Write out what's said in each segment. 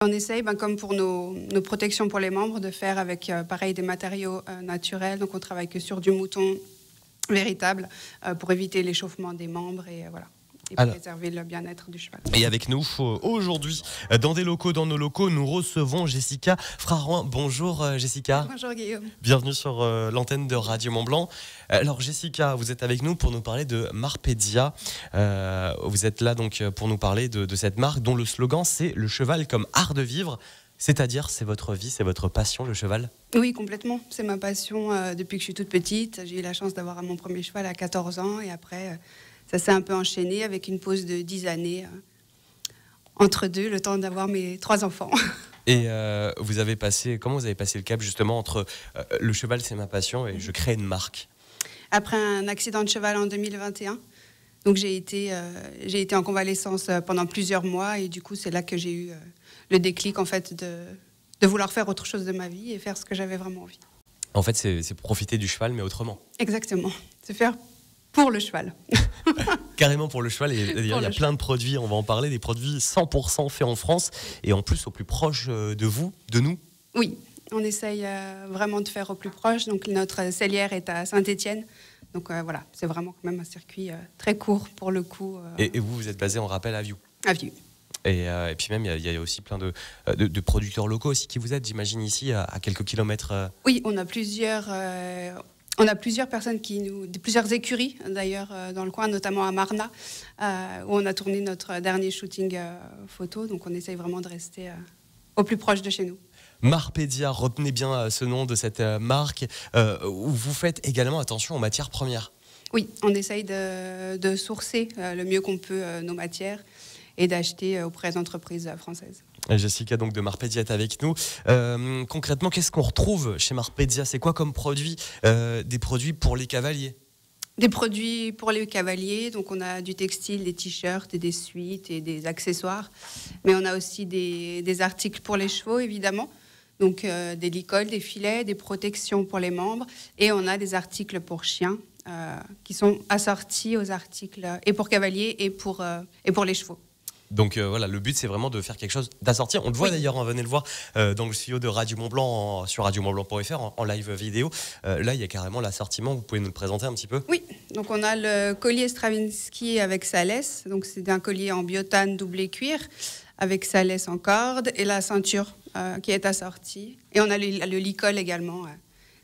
On essaye, comme pour nos protections pour les membres, de faire avec pareil des matériaux naturels. Donc on travaille que sur du mouton véritable pour éviter l'échauffement des membres et voilà. Et pour préserver le bien-être du cheval. Et avec nous, aujourd'hui, dans nos locaux, nous recevons Jessica Frarouin. Bonjour Jessica. Bonjour Guillaume. Bienvenue sur l'antenne de Radio Mont-Blanc. Alors Jessica, vous êtes avec nous pour nous parler de Marpedia. Vous êtes là donc pour nous parler de cette marque dont le slogan c'est « Le cheval comme art de vivre ». C'est-à-dire, c'est votre vie, c'est votre passion, le cheval ? Oui, complètement. C'est ma passion depuis que je suis toute petite. J'ai eu la chance d'avoir mon premier cheval à 14 ans et après... ça s'est un peu enchaîné avec une pause de 10 années entre deux, le temps d'avoir mes 3 enfants. Et comment vous avez passé le cap justement entre le cheval c'est ma passion et je crée une marque ? Après un accident de cheval en 2021, donc j'ai été en convalescence pendant plusieurs mois et du coup c'est là que j'ai eu le déclic en fait de vouloir faire autre chose de ma vie et faire ce que j'avais vraiment envie. En fait c'est profiter du cheval mais autrement. Exactement, c'est faire pour le cheval. Carrément pour le cheval. Et il y a plein de produits, on va en parler, des produits 100% faits en France et en plus au plus proche de vous, de nous. Oui, on essaye vraiment de faire au plus proche. Donc notre cellière est à Saint-Étienne. Donc voilà, c'est vraiment quand même un circuit très court pour le coup. Et vous êtes basé en rappel à Vieux. À Vieux. Et puis même, il y a aussi plein de producteurs locaux aussi qui vous aident, j'imagine, ici, à quelques kilomètres. Oui, on a plusieurs personnes plusieurs écuries d'ailleurs dans le coin, notamment à Marna, où on a tourné notre dernier shooting photo. Donc on essaye vraiment de rester au plus proche de chez nous. Marpedia, retenez bien ce nom de cette marque, où vous faites également attention aux matières premières. Oui, on essaye de sourcer le mieux qu'on peut nos matières et d'acheter auprès d'entreprises françaises. Jessica donc de Marpedia est avec nous. Concrètement, qu'est-ce qu'on retrouve chez Marpedia ? C'est quoi comme produit ? Des produits pour les cavaliers ? Des produits pour les cavaliers, donc on a du textile, des t-shirts et des suites et des accessoires. Mais on a aussi des articles pour les chevaux, évidemment. Donc des licoles, des filets, des protections pour les membres. Et on a des articles pour chiens qui sont assortis aux articles et pour cavaliers et pour les chevaux. Donc voilà, le but c'est vraiment de faire quelque chose d'assorti. On le voit d'ailleurs, venez le voir dans le studio de Radio Mont-Blanc sur radiomontblanc.fr en live vidéo. Là, il y a carrément l'assortiment. Vous pouvez nous le présenter un petit peu ? Oui, donc on a le collier Stravinsky avec sa laisse. Donc c'est un collier en biotane doublé cuir avec sa laisse en corde et la ceinture qui est assortie. Et on a le licol également.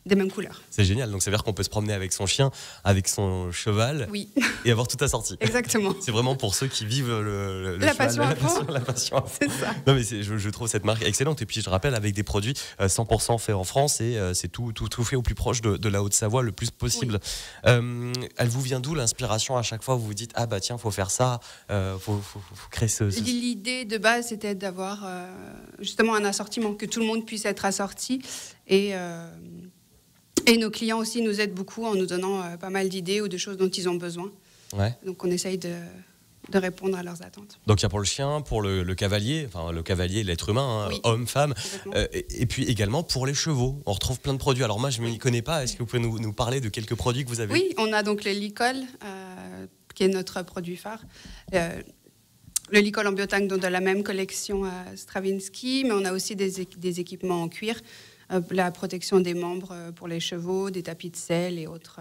Des mêmes couleurs. C'est génial, donc ça veut dire qu'on peut se promener avec son chien, avec son cheval, oui. Et avoir tout assorti. Exactement. C'est vraiment pour ceux qui vivent la passion à fond. La passion à fond. C'est ça. Non mais je trouve cette marque excellente et puis je rappelle avec des produits 100% faits en France et c'est tout fait au plus proche de la Haute-Savoie le plus possible. Oui. Elle vous vient d'où l'inspiration à chaque fois où vous vous dites ah bah tiens faut faire ça, faut créer ce... L'idée de base c'était d'avoir justement un assortiment, que tout le monde puisse être assorti et nos clients aussi nous aident beaucoup en nous donnant pas mal d'idées ou de choses dont ils ont besoin. Ouais. Donc on essaye de répondre à leurs attentes. Donc il y a pour le chien, pour le cavalier, enfin le cavalier, l'être humain, oui. Homme, femme, et puis également pour les chevaux. On retrouve plein de produits. Alors moi je ne m'y connais pas, est-ce que vous pouvez nous parler de quelques produits que vous avez ? Oui, on a donc le licol, qui est notre produit phare. Le licol en biotane, donc de la même collection Stravinsky, mais on a aussi des équipements en cuir. La protection des membres pour les chevaux, des tapis de selle et autres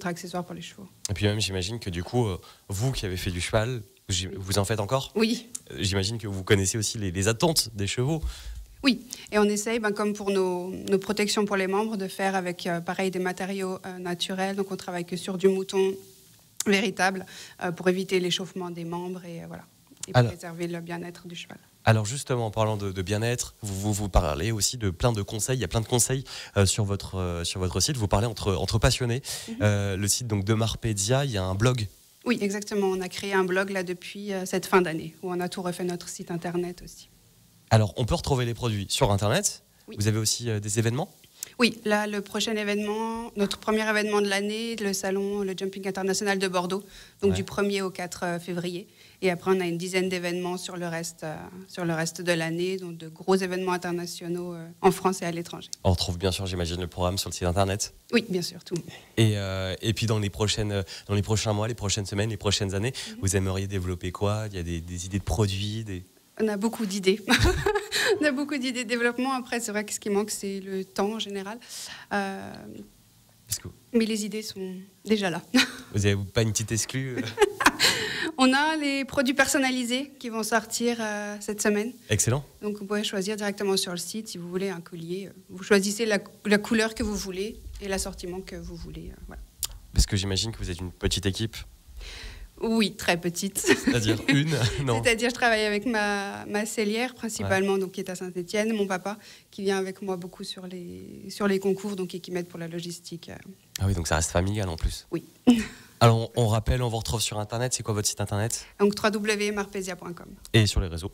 accessoires pour les chevaux. Et puis même, j'imagine que du coup, vous qui avez fait du cheval, vous en faites encore ? Oui. J'imagine que vous connaissez aussi les attentes des chevaux. Oui, et on essaye, comme pour nos protections pour les membres, de faire avec pareil des matériaux naturels. Donc on travaille que sur du mouton véritable pour éviter l'échauffement des membres et voilà. Et préserver le bien-être du cheval. Alors justement, en parlant de bien-être, vous parlez aussi de plein de conseils. Il y a plein de conseils sur votre site. Vous parlez entre passionnés. Le site donc de Marpedia, il y a un blog. Oui, exactement. On a créé un blog là depuis cette fin d'année où on a tout refait notre site internet aussi. Alors, on peut retrouver les produits sur internet. Oui. Vous avez aussi des événements ? Oui, là, le prochain événement, notre premier événement de l'année, le salon, le Jumping International de Bordeaux, donc du 1er au 4 février. Et après, on a une dizaine d'événements sur le reste de l'année, donc de gros événements internationaux en France et à l'étranger. On retrouve bien sûr, j'imagine, le programme sur le site internet. Oui, bien sûr, tout. Et puis dans les prochains mois, les prochaines semaines, les prochaines années, vous aimeriez développer quoi ? Il y a des idées de produits On a beaucoup d'idées. On a beaucoup d'idées de développement. Après, c'est vrai que ce qui manque, c'est le temps en général. Mais les idées sont déjà là. Vous n'avez pas une petite exclue On a les produits personnalisés qui vont sortir cette semaine. Excellent. Donc vous pouvez choisir directement sur le site si vous voulez un collier. Vous choisissez la couleur que vous voulez et l'assortiment que vous voulez. Voilà. Parce que j'imagine que vous êtes une petite équipe. Oui, très petite. C'est-à-dire une non. C'est-à-dire je travaille avec ma cellière principalement, donc, qui est à Saint-Étienne, mon papa qui vient avec moi beaucoup sur les concours donc, et qui m'aide pour la logistique. Ah oui, donc ça reste familial en plus. Oui. Alors on rappelle, on vous retrouve sur Internet. C'est quoi votre site Internet? Donc www.marpesia.com. Et sur les réseaux?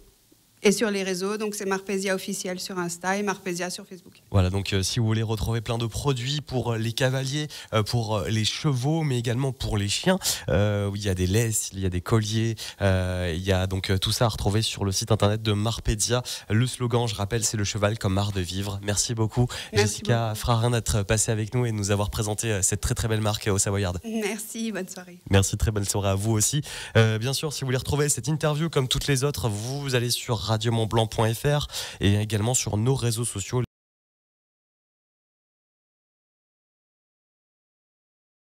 Et sur les réseaux, donc c'est Marpesia officiel sur Insta et Marpesia sur Facebook. Voilà, donc si vous voulez retrouver plein de produits pour les cavaliers, pour les chevaux, mais également pour les chiens, il y a des laisses, il y a des colliers, il y a donc tout ça à retrouver sur le site internet de Marpedia. Le slogan, je rappelle, c'est le cheval comme art de vivre. Merci beaucoup, Jessica Frarin, d'être passée avec nous et de nous avoir présenté cette très très belle marque au Savoyard. Merci, bonne soirée. Merci, très belle soirée à vous aussi. Bien sûr, si vous voulez retrouver cette interview comme toutes les autres, vous allez sur radiomontblanc.fr et également sur nos réseaux sociaux.